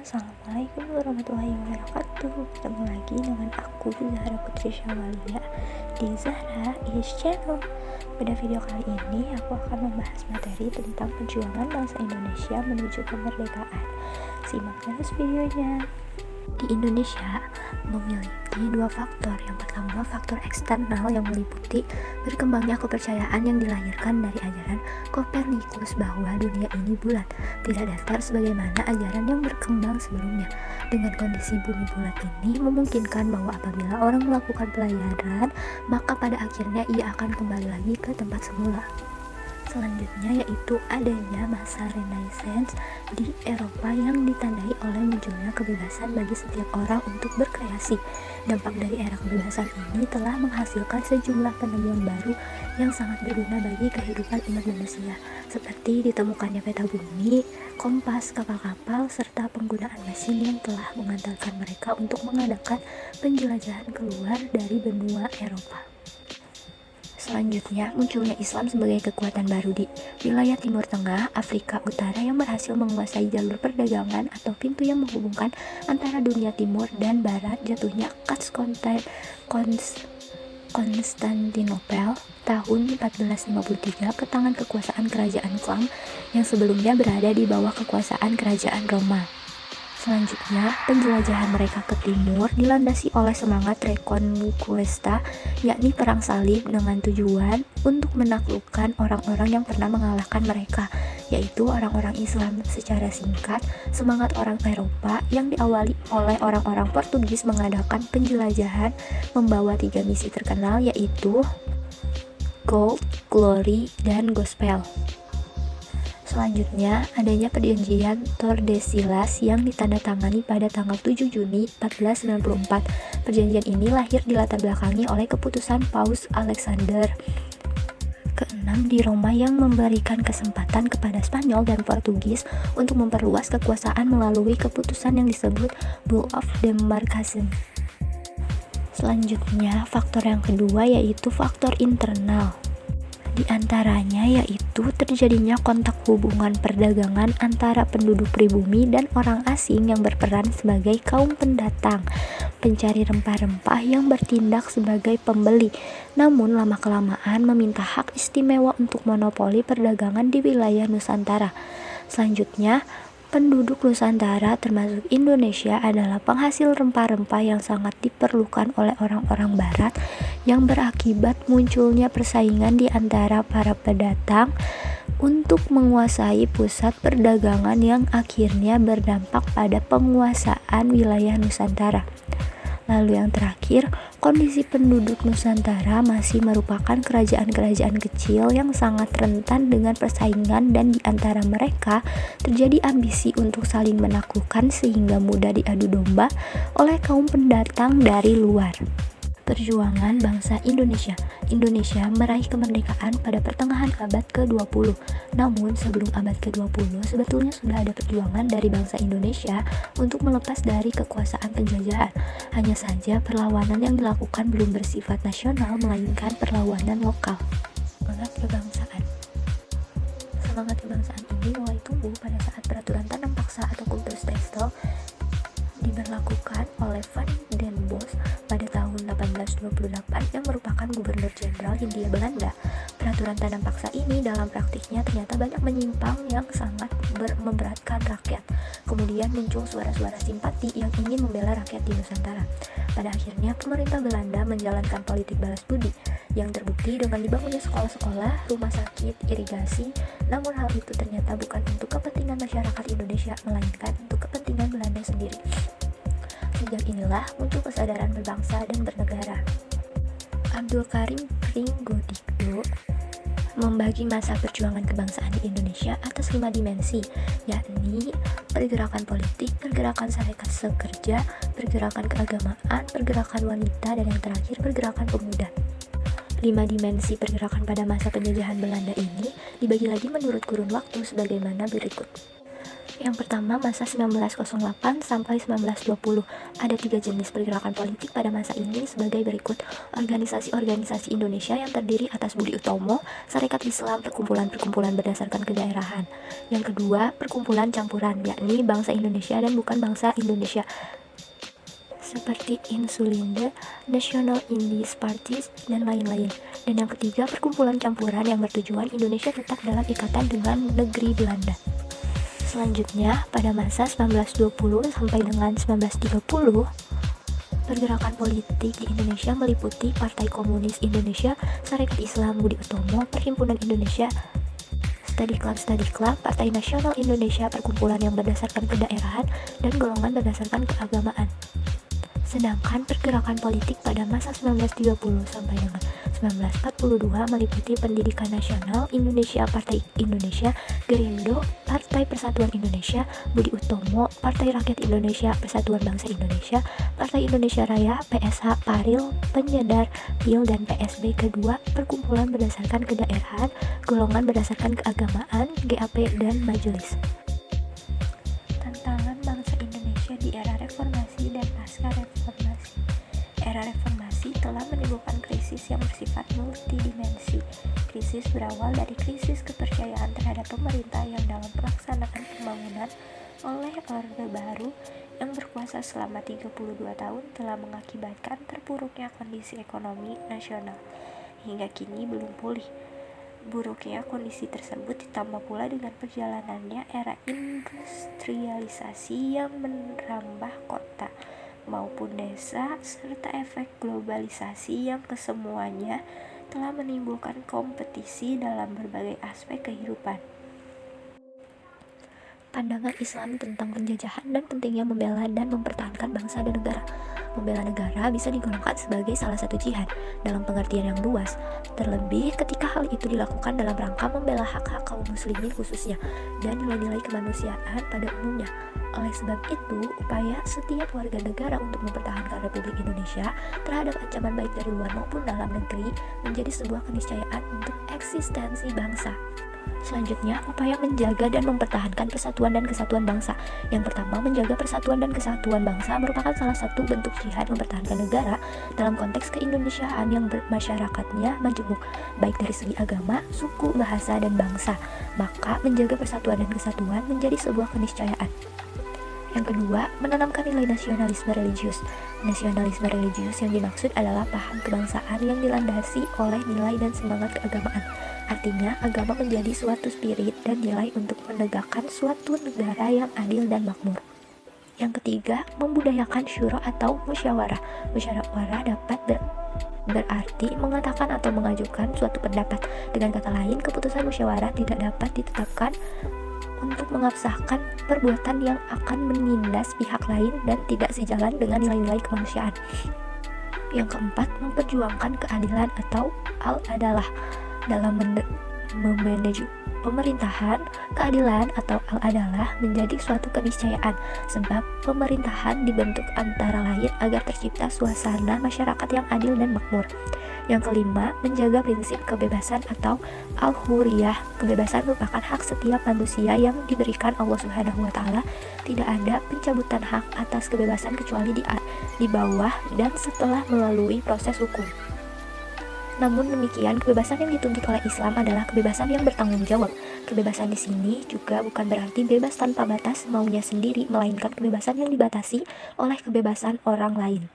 Assalamualaikum warahmatullahi wabarakatuh. Ketemu lagi dengan aku Zahra Putri Syawalia di Zahra Is Channel. Pada video kali ini aku akan membahas materi tentang perjuangan bangsa Indonesia menuju kemerdekaan. Simak terus videonya. Di Indonesia memiliki dua faktor. Yang pertama, faktor eksternal yang meliputi berkembangnya kepercayaan yang dilahirkan dari ajaran Kopernikus bahwa dunia ini bulat, tidak datar sebagaimana ajaran yang berkembang sebelumnya. Dengan kondisi bumi bulat ini memungkinkan bahwa apabila orang melakukan pelayaran, maka pada akhirnya ia akan kembali lagi ke tempat semula. Selanjutnya yaitu adanya masa Renaissance di Eropa yang ditandai oleh munculnya kebebasan bagi setiap orang untuk berkreasi. Dampak dari era kebebasan ini telah menghasilkan sejumlah penemuan baru yang sangat berguna bagi kehidupan umat manusia, seperti ditemukannya peta bumi, kompas, kapal-kapal, serta penggunaan mesin yang telah mengantarkan mereka untuk mengadakan penjelajahan keluar dari benua Eropa. Selanjutnya, munculnya Islam sebagai kekuatan baru di wilayah Timur Tengah, Afrika Utara yang berhasil menguasai jalur perdagangan atau pintu yang menghubungkan antara dunia timur dan barat. Jatuhnya Konstantinopel tahun 1453 ke tangan kekuasaan kerajaan Islam yang sebelumnya berada di bawah kekuasaan kerajaan Roma. Selanjutnya, penjelajahan mereka ke timur dilandasi oleh semangat Reconquista, yakni perang salib dengan tujuan untuk menaklukkan orang-orang yang pernah mengalahkan mereka, yaitu orang-orang Islam. Secara singkat, semangat orang Eropa yang diawali oleh orang-orang Portugis mengadakan penjelajahan membawa 3 misi terkenal, yaitu Gold, Glory, dan Gospel. Selanjutnya, adanya perjanjian Tordesillas yang ditandatangani pada tanggal 7 Juni 1494. Perjanjian ini lahir dilatar belakangi oleh keputusan Paus Alexander ke-6 di Roma yang memberikan kesempatan kepada Spanyol dan Portugis untuk memperluas kekuasaan melalui keputusan yang disebut Bull of Demarcation. Selanjutnya, faktor yang kedua yaitu faktor internal. Di antaranya yaitu terjadinya kontak hubungan perdagangan antara penduduk pribumi dan orang asing yang berperan sebagai kaum pendatang, pencari rempah-rempah yang bertindak sebagai pembeli, namun lama-kelamaan meminta hak istimewa untuk monopoli perdagangan di wilayah Nusantara. Selanjutnya, penduduk Nusantara termasuk Indonesia adalah penghasil rempah-rempah yang sangat diperlukan oleh orang-orang barat yang berakibat munculnya persaingan di antara para pendatang untuk menguasai pusat perdagangan yang akhirnya berdampak pada penguasaan wilayah Nusantara. Lalu yang terakhir, kondisi penduduk Nusantara masih merupakan kerajaan-kerajaan kecil yang sangat rentan dengan persaingan dan di antara mereka terjadi ambisi untuk saling menaklukkan sehingga mudah diadu domba oleh kaum pendatang dari luar. Perjuangan bangsa Indonesia. Indonesia meraih kemerdekaan pada pertengahan abad ke-20. Namun sebelum abad ke-20 sebetulnya sudah ada perjuangan dari bangsa Indonesia untuk melepas dari kekuasaan penjajahan. Hanya saja perlawanan yang dilakukan belum bersifat nasional melainkan perlawanan lokal. Semangat kebangsaan. Semangat kebangsaan ini mulai tumbuh pada saat peraturan tanam paksa atau kultus testel diberlakukan oleh Van den Bosch pada tahun 1828 yang merupakan gubernur jenderal Hindia Belanda. Peraturan tanam paksa ini dalam praktiknya ternyata banyak menyimpang yang sangat memberatkan rakyat. Kemudian muncul suara-suara simpati yang ingin membela rakyat di Nusantara. Pada akhirnya pemerintah Belanda menjalankan politik balas budi yang terbukti dengan dibangunnya sekolah-sekolah, rumah sakit, irigasi. Namun hal itu ternyata bukan untuk kepentingan masyarakat Indonesia melainkan untuk kepentingan Belanda sendiri. Sejak inilah muncul kesadaran berbangsa dan bernegara. Abdul Karim Pringgodikdo membagi masa perjuangan kebangsaan di Indonesia atas 5 dimensi, yakni pergerakan politik, pergerakan serikat pekerja, pergerakan keagamaan, pergerakan wanita, dan yang terakhir pergerakan pemuda. 5 dimensi pergerakan pada masa penjajahan Belanda ini dibagi lagi menurut kurun waktu sebagaimana berikut. Yang pertama, masa 1908 sampai 1920. Ada 3 jenis pergerakan politik pada masa ini sebagai berikut. Organisasi-organisasi Indonesia yang terdiri atas Budi Utomo, Sarekat Islam, perkumpulan-perkumpulan berdasarkan kedaerahan. Yang kedua, perkumpulan campuran, yakni bangsa Indonesia dan bukan bangsa Indonesia, seperti Insulinde, National Indies Parties, dan lain-lain. Dan yang ketiga, perkumpulan campuran yang bertujuan Indonesia tetap dalam ikatan dengan negeri Belanda. Selanjutnya, pada masa 1920 sampai dengan 1930, pergerakan politik di Indonesia meliputi Partai Komunis Indonesia, Sarekat Islam Budi Utomo, Perhimpunan Indonesia, Study Club, Partai Nasional Indonesia, perkumpulan yang berdasarkan kedaerahan, dan golongan berdasarkan keagamaan. Sedangkan pergerakan politik pada masa 1930 sampai dengan 1942 meliputi Pendidikan Nasional Indonesia, Partai Indonesia, Gerindo, Partai Persatuan Indonesia, Budi Utomo, Partai Rakyat Indonesia, Persatuan Bangsa Indonesia, Partai Indonesia Raya, PSH, Paril, Penyedar, PIL, dan PSB. Kedua, perkumpulan berdasarkan kedaerahan, golongan berdasarkan keagamaan, GAP, dan majelis. Tantangan bangsa Indonesia di era reformasi dan pasca reformasi. Era reformasi telah menimbulkan krisis yang bersifat multidimensi. Krisis berawal dari krisis kepercayaan terhadap pemerintah yang dalam pelaksanaan pembangunan oleh Orde Baru yang berkuasa selama 32 tahun telah mengakibatkan terpuruknya kondisi ekonomi nasional. Hingga kini belum pulih. Buruknya kondisi tersebut ditambah pula dengan perjalanannya era industrialisasi yang merambah kota maupun desa, serta efek globalisasi yang kesemuanya telah menimbulkan kompetisi dalam berbagai aspek kehidupan. Pandangan Islam tentang penjajahan dan pentingnya membela dan mempertahankan bangsa dan negara. Membela negara bisa digolongkan sebagai salah satu jihad dalam pengertian yang luas, terlebih ketika hal itu dilakukan dalam rangka membela hak-hak kaum muslimin khususnya dan nilai-nilai kemanusiaan pada umumnya. Oleh sebab itu, upaya setiap warga negara untuk mempertahankan Republik Indonesia terhadap ancaman baik dari luar maupun dalam negeri menjadi sebuah keniscayaan untuk eksistensi bangsa. Selanjutnya, upaya menjaga dan mempertahankan persatuan dan kesatuan bangsa. Yang pertama, menjaga persatuan dan kesatuan bangsa merupakan salah satu bentuk jihad mempertahankan negara dalam konteks keindonesiaan yang masyarakatnya majemuk, baik dari segi agama, suku, bahasa, dan bangsa. Maka, menjaga persatuan dan kesatuan menjadi sebuah keniscayaan. Yang kedua, menanamkan nilai nasionalisme religius. Nasionalisme religius yang dimaksud adalah paham kebangsaan yang dilandasi oleh nilai dan semangat keagamaan. Artinya, agama menjadi suatu spirit dan nilai untuk menegakkan suatu negara yang adil dan makmur. Yang ketiga, membudayakan syuro atau musyawarah. Musyawarah dapat berarti mengatakan atau mengajukan suatu pendapat. Dengan kata lain, keputusan musyawarah tidak dapat ditetapkan untuk mengabsahkan perbuatan yang akan menindas pihak lain dan tidak sejalan dengan nilai-nilai kemanusiaan. Yang keempat, memperjuangkan keadilan atau al-adalah. Dalam memanage pemerintahan, keadilan atau al-adalah menjadi suatu keniscayaan sebab pemerintahan dibentuk antara lain agar tercipta suasana masyarakat yang adil dan makmur. Yang kelima, menjaga prinsip kebebasan atau al-huriyah. Kebebasan merupakan hak setiap manusia yang diberikan Allah Subhanahu wa Ta'ala. Tidak ada pencabutan hak atas kebebasan kecuali di bawah dan setelah melalui proses hukum. Namun demikian, kebebasan yang dituntut oleh Islam adalah kebebasan yang bertanggung jawab. Kebebasan di sini juga bukan berarti bebas tanpa batas maunya sendiri, melainkan kebebasan yang dibatasi oleh kebebasan orang lain.